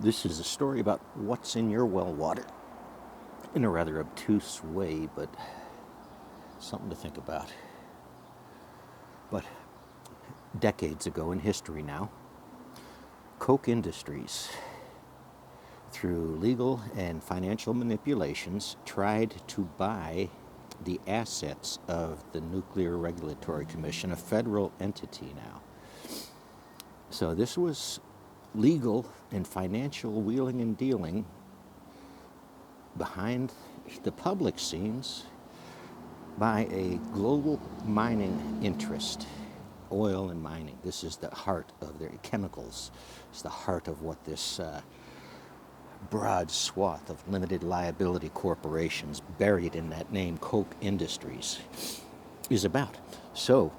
This is a story about what's in your well water in a rather obtuse way, but something to think about. But decades ago in history now, Koch Industries, through legal and financial manipulations, tried to buy the assets of the Nuclear Regulatory Commission, a federal entity now. So this was legal and financial wheeling and dealing behind the public scenes by a global mining interest. Oil and mining. This is the heart of their chemicals. It's the heart of what this broad swath of limited liability corporations buried in that name, Koch Industries, is about. So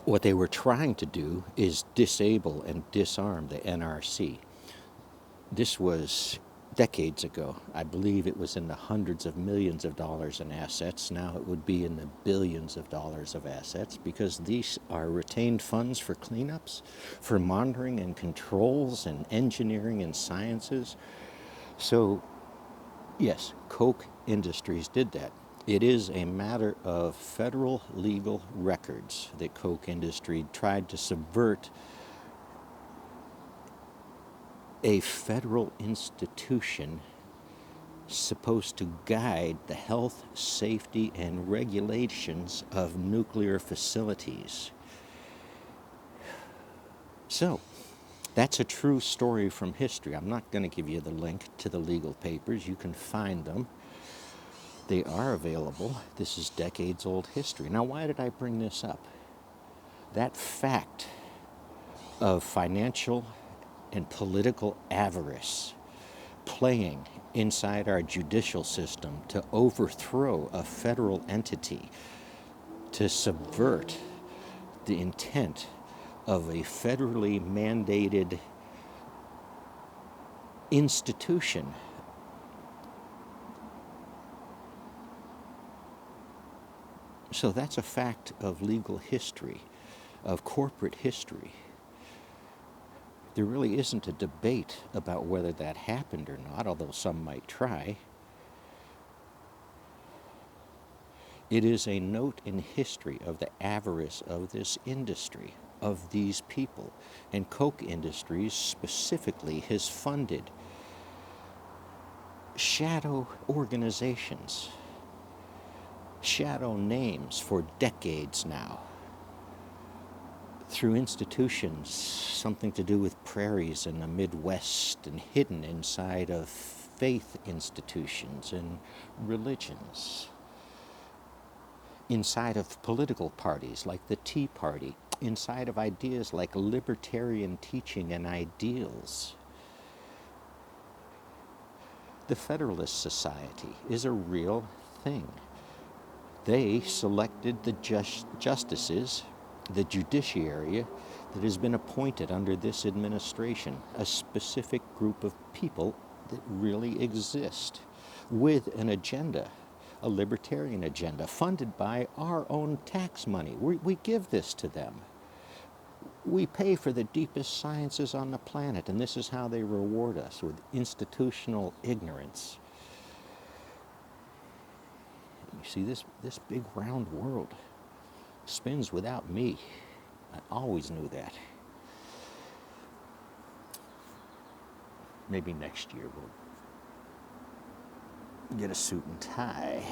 what they were trying to do is disable and disarm the NRC. This was decades ago. I believe it was in the hundreds of millions of dollars in assets. Now it would be in the billions of dollars of assets, because these are retained funds for cleanups, for monitoring and controls and engineering and sciences. So yes, Koch Industries did that. It is a matter of federal legal records that Koch Industries tried to subvert a federal institution supposed to guide the health, safety, and regulations of nuclear facilities. So, that's a true story from history. I'm not going to give you the link to the legal papers. You can find them. They are available. This is decades old history. Now, why did I bring this up? That fact of financial and political avarice playing inside our judicial system to overthrow a federal entity, to subvert the intent of a federally mandated institution. So that's a fact of legal history, of corporate history. There really isn't a debate about whether that happened or not, although some might try. It is a note in history of the avarice of this industry, of these people. And Koch Industries specifically has funded shadow organizations, shadow names for decades now, through institutions, something to do with prairies in the Midwest, and hidden inside of faith institutions and religions, inside of political parties like the Tea Party, inside of ideas like libertarian teaching and ideals. The Federalist Society is a real thing. They selected the justices, the judiciary that has been appointed under this administration, a specific group of people that really exist with an agenda, a libertarian agenda, funded by our own tax money. We give this to them. We pay for the deepest sciences on the planet, and this is how they reward us, with institutional ignorance. You see, this big round world spins without me. I always knew that. Maybe next year we'll get a suit and tie.